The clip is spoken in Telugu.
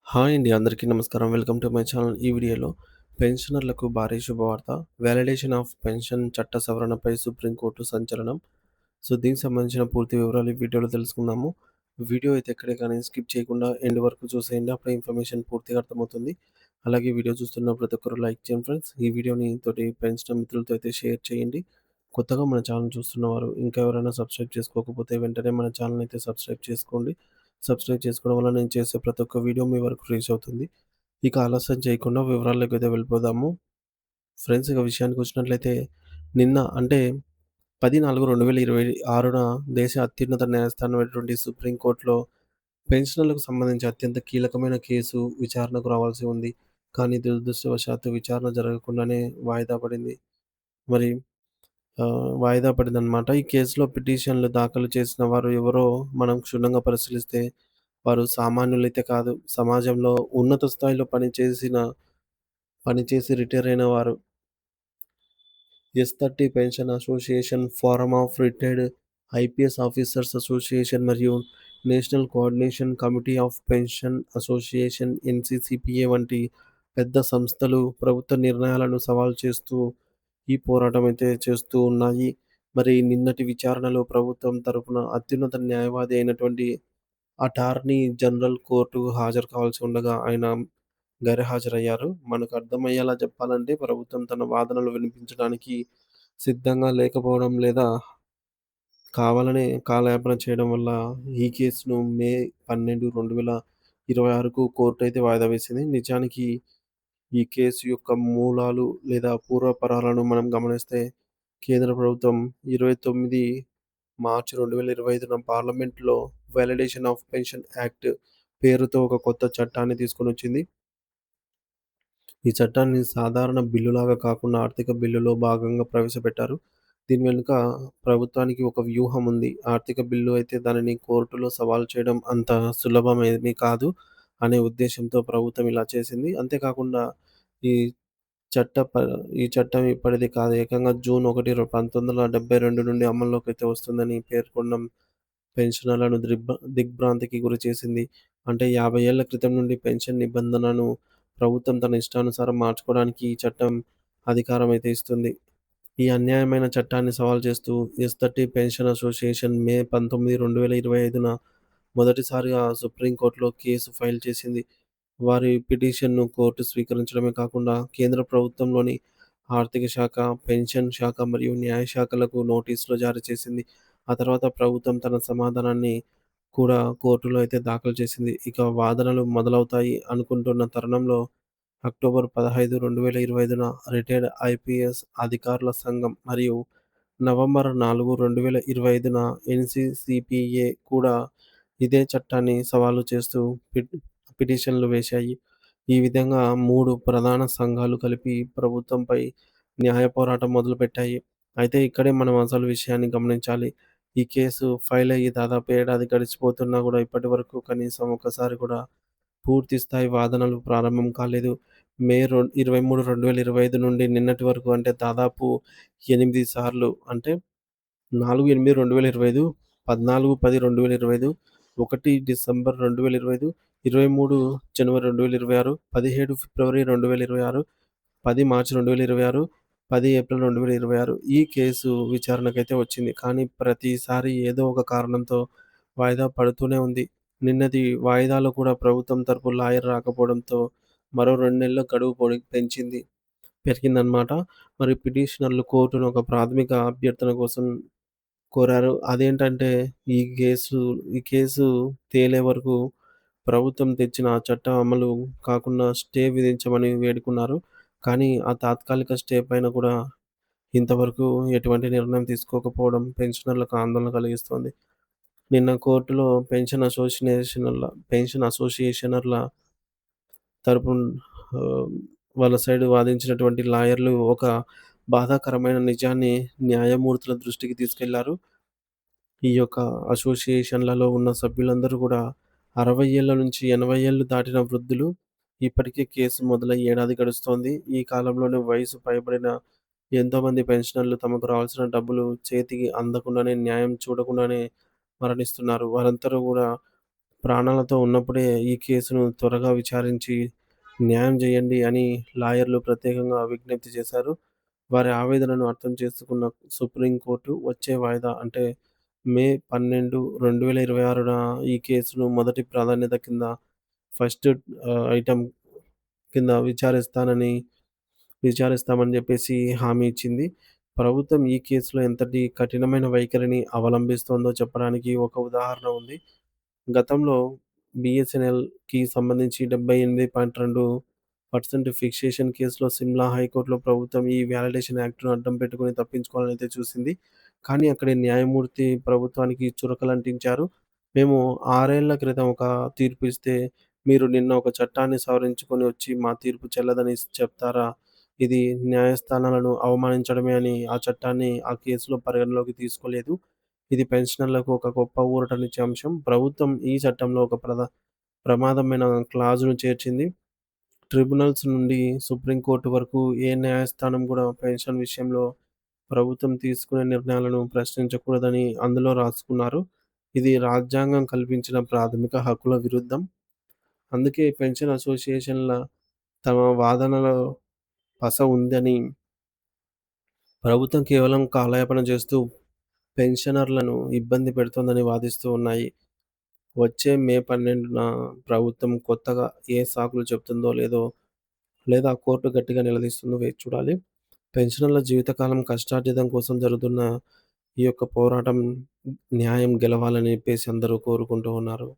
హాయ్ అండి. అందరికీ నమస్కారం. Welcome to my channel. ఈ వీడియోలో పెన్షనర్లకు భారీ శుభవార్త. వాలిడేషన్ ఆఫ్ పెన్షన్ చట్ట సవరణపై సుప్రీంకోర్టు సంచలనం. దీనికి సంబంధించిన పూర్తి వివరాలు ఈ వీడియోలో తెలుసుకుందాము. వీడియో అయితే ఎక్కడే కానీ స్కిప్ చేయకుండా ఎండ్ వరకు చూసేయండి. అప్పుడే ఇన్ఫర్మేషన్ పూర్తిగా అర్థమవుతుంది. అలాగే వీడియో చూస్తున్న ప్రతి ఒక్కరు లైక్ చేయండి ఫ్రెండ్స్. ఈ వీడియోని తోటి పెన్షనర్ మిత్రులతో అయితే షేర్ చేయండి. కొత్తగా మన ఛానల్ చూస్తున్నవారు ఇంకా ఎవరైనా సబ్స్క్రైబ్ చేసుకోకపోతే వెంటనే మన ఛానల్ అయితే సబ్స్క్రైబ్ చేసుకోండి. సబ్స్క్రైబ్ చేసుకోవడం వల్ల నేను చేసే ప్రతి ఒక్క వీడియో మీ వరకు రీచ్ అవుతుంది. ఇక ఆలస్యం చేయకుండా వివరాల్లోకైతే వెళ్ళిపోదాము. ఫ్రెండ్స్ ఇక విషయానికొచ్చినట్లయితే నిన్న అంటే 10/4/2026న దేశ అత్యున్నత న్యాయస్థానమైనటువంటి సుప్రీంకోర్టులో పెన్షనర్లకు సంబంధించి అత్యంత కీలకమైన కేసు విచారణకు రావాల్సి ఉంది. కానీ దురదృష్టవశాత్తు విచారణ జరగకుండానే వాయిదా పడింది. మరి వాయిదా పడిందనమాట. ఈ కేసులో పిటిషన్లు దాఖలు చేసిన వారు ఎవరో మనం క్షుణ్ణంగా పరిశీలిస్తే వారు సామాన్యులైతే కాదు. సమాజంలో ఉన్నత స్థాయిలో పనిచేసి రిటైర్ అయిన వారు. ఎస్-30 pension association, forum of retired IPS officers association మరియు national coordination committee of pension association NCCPA వంటి పెద్ద సంస్థలు ప్రభుత్వ నిర్ణయాలను సవాల్ చేస్తూ ఈ పోరాటం అయితే చేస్తూ ఉన్నాయి. మరి నిన్నటి విచారణలో ప్రభుత్వం తరపున అత్యున్నత న్యాయవాది అయినటువంటి అటార్నీ జనరల్ కోర్టుకు హాజరు కావాల్సి ఉండగా ఆయన గైర్హాజరయ్యారు. మనకు అర్థమయ్యేలా చెప్పాలంటే ప్రభుత్వం తన వాదనలు వినిపించడానికి సిద్ధంగా లేకపోవడం లేదా కావాలనే కాలయాపన చేయడం వల్ల ఈ కేసును మే 12, 2026కు కోర్టు అయితే వాయిదా వేసింది. నిజానికి ఈ కేసు యొక్క మూలాలు లేదా పూర్వాపరాలను మనం గమనిస్తే కేంద్ర ప్రభుత్వం 29 మార్చి 2025న పార్లమెంట్‌లో వాలిడేషన్ ఆఫ్ పెన్షన్ యాక్ట్ పేరుతో ఒక కొత్త చట్టాన్ని తీసుకొనొచ్చింది. ఈ చట్టాన్ని సాధారణ బిల్లులాగా కాకుండా ఆర్థిక బిల్లులో భాగంగా ప్రవేశపెట్టారు. దీని వెనుక ప్రభుత్వానికి ఒక వ్యూహం ఉంది. ఆర్థిక బిల్లు అయితే దానిని కోర్టులో సవాలు చేయడం అంత సులభమేమీ కాదు అనే ఉద్దేశ్యంతో ప్రభుత్వం ఇలా చేసింది. అంతేకాకుండా ఈ చట్ట ప ఈ చట్టం ఇప్పటిది కాదు. ఏకంగా జూన్ 1, 1972 నుండి అమల్లోకైతే వస్తుందని పేర్కొనడం పెన్షనర్లను దిగ్భ్రాంతికి గురిచేసింది. అంటే 50 ఏళ్ల క్రితం నుండి పెన్షన్ నిబంధనను ప్రభుత్వం తన ఇష్టానుసారం మార్చుకోవడానికి ఈ చట్టం అధికారం అయితే ఇస్తుంది. ఈ అన్యాయమైన చట్టాన్ని సవాల్ చేస్తూ ఎస్-30 పెన్షన్ అసోసియేషన్ మే 19, 2025న మొదటిసారిగా సుప్రీంకోర్టులో కేసు ఫైల్ చేసింది. వారి పిటిషన్‌ను కోర్టు స్వీకరించడమే కాకుండా కేంద్ర ప్రభుత్వంలోని ఆర్థిక శాఖ, పెన్షన్ శాఖ మరియు న్యాయ శాఖలకు నోటీసులు జారీ చేసింది. ఆ తర్వాత ప్రభుత్వం తన సమాధానాన్ని కూడా కోర్టులో అయితే దాఖలు చేసింది. ఇక వాదనలు మొదలవుతాయి అనుకుంటున్న తరుణంలో అక్టోబర్ 15, 2025న రిటైర్డ్ ఐపీఎస్ అధికారుల సంఘం మరియు నవంబర్ 4, 2025న ఎన్‌సీసీపీఏ కూడా ఇదే చట్టాన్ని సవాలు చేస్తూ పిటిషన్లు వేశాయి. ఈ విధంగా 3 ప్రధాన సంఘాలు కలిపి ప్రభుత్వంపై న్యాయ పోరాటం మొదలుపెట్టాయి. అయితే ఇక్కడే మనం అసలు విషయాన్ని గమనించాలి. ఈ కేసు ఫైల్ అయ్యి దాదాపు ఏడాది గడిచిపోతున్నా కూడా ఇప్పటివరకు కనీసం ఒక్కసారి కూడా పూర్తి స్థాయి వాదనలు ప్రారంభం కాలేదు. మే 23, 2025 నుండి నిన్నటి వరకు అంటే దాదాపు 8 సార్లు అంటే 4, 8, 2025, 14, 10, 2025, 1 డిసెంబర్ 2025, 23 జనవరి 2026, 17 ఫిబ్రవరి 2026, 10 మార్చి 2026, 10 ఏప్రిల్ 2026 ఈ కేసు విచారణకైతే వచ్చింది. కానీ ప్రతిసారి ఏదో ఒక కారణంతో వాయిదా పడుతూనే ఉంది. నిన్నటి వాయిదాలో కూడా ప్రభుత్వం తరపు లాయర్ రాకపోవడంతో మరో 2 నెలల గడువు పెరిగిందనమాట. మరి పిటిషనర్లు కోర్టును ఒక ప్రాథమిక అభ్యర్థన కోసం కోరారు. అదేంటంటే ఈ కేసు తేలే వరకు ప్రభుత్వం తెచ్చిన ఆ చట్టం అమలు కాకుండా స్టే విధించమని వేడుకున్నారు. కానీ ఆ తాత్కాలిక స్టే పైన కూడా ఇంతవరకు ఎటువంటి నిర్ణయం తీసుకోకపోవడం పెన్షనర్లకు ఆందోళన కలిగిస్తోంది. నిన్న కోర్టులో పెన్షన్ అసోసియేషనర్ల తరపున ఆహ్, వాళ్ళ సైడ్ వాదించినటువంటి లాయర్లు ఒక బాధాకరమైన నిజాన్ని న్యాయమూర్తుల దృష్టికి తీసుకెళ్లారు. ఈ యొక్క అసోసియేషన్‌లలో ఉన్న సభ్యులందరూ గూడా 60 ఏళ్ల నుంచి 80 ఏళ్లు దాటిన వృద్ధులు. ఇప్పటికే కేసు మొదలై ఏడాది గడుస్తోంది. ఈ కాలంలోనే వయసు పైబడిన ఎంతోమంది పెన్షనర్లు తమకు రావాల్సిన డబ్బులు చేతికి అందకుండానే, న్యాయం చూడకుండానే మరణిస్తున్నారు. వారందరూ గూడా ప్రాణాలతో ఉన్నప్పుడే ఈ కేసును త్వరగా విచారించి న్యాయం చేయండి అని లాయర్లు ప్రత్యేకంగా విజ్ఞప్తి చేశారు. వారి ఆవేదనను అర్థం చేసుకున్న సుప్రీంకోర్టు వచ్చే వాయిదా అంటే మే 12, 2026న ఈ కేసును మొదటి ప్రాధాన్యత కింద ఫస్ట్ ఐటెమ్ కింద విచారిస్తామని జెప్పేసి హామీ ఇచ్చింది. ప్రభుత్వం ఈ కేసులో ఎంతటి కఠినమైన వైఖరిని అవలంబిస్తోందో చెప్పడానికి ఒక ఉదాహరణ ఉంది. గతంలో బీఎస్ఎన్ఎల్‌కి సంబంధించి 78.2% ఫిక్సేషన్ కేసులో సిమ్లా హైకోర్టులో ప్రభుత్వం ఈ వాలిడేషన్ యాక్ట్‌ను అడ్డం పెట్టుకొని తప్పించుకోవాలనైతే చూసింది. కానీ అక్కడి న్యాయమూర్తి ప్రభుత్వానికి చురకలంటించారు. మేము 6 ఏళ్ల క్రితం ఒక తీర్పు ఇస్తే, మీరు నిన్న ఒక చట్టాన్ని సవరించుకొని వచ్చి మా తీర్పు చెల్లదని చెప్తారా? ఇది న్యాయస్థానాలను అవమానించడమే అని ఆ చట్టాన్ని ఆ కేసులో పరిగణలోకి తీసుకోలేదు. ఇది పెన్షనర్లకు ఒక గొప్ప ఊరటనిచ్చే అంశం. ప్రభుత్వం ఈ చట్టంలో ఒక ప్రమాదమైన క్లాజును చేర్చింది. ట్రిబ్యునల్స్ నుండి సుప్రీంకోర్టు వరకు ఏ న్యాయస్థానం కూడా పెన్షన్ విషయంలో ప్రభుత్వం తీసుకునే నిర్ణయాలను ప్రశ్నించకూడదని అందులో రాసుకున్నారు. ఇది రాజ్యాంగం కల్పించిన ప్రాథమిక హక్కుల విరుద్ధం. అందుకే పెన్షన్ అసోసియేషన్‌ల తమ వాదనలో పస ఉందని ప్రభుత్వం కేవలం కాలయాపన చేస్తూ పెన్షనర్లను ఇబ్బంది పెడుతోందని వాదిస్తూ ఉన్నాయి. వచ్చే మే 12న ప్రభుత్వం కొత్తగా ఏ సాకులు చెప్తుందో లేదా కోర్టు గట్టిగా నిలదీస్తుందో వేచి చూడాలి. పెన్షనర్ల జీవితకాలం కష్టార్జితం కోసం జరుగుతున్న ఈ యొక్క పోరాటం న్యాయం గెలవాలని చెప్పేసి అందరూ కోరుకుంటూ ఉన్నారు.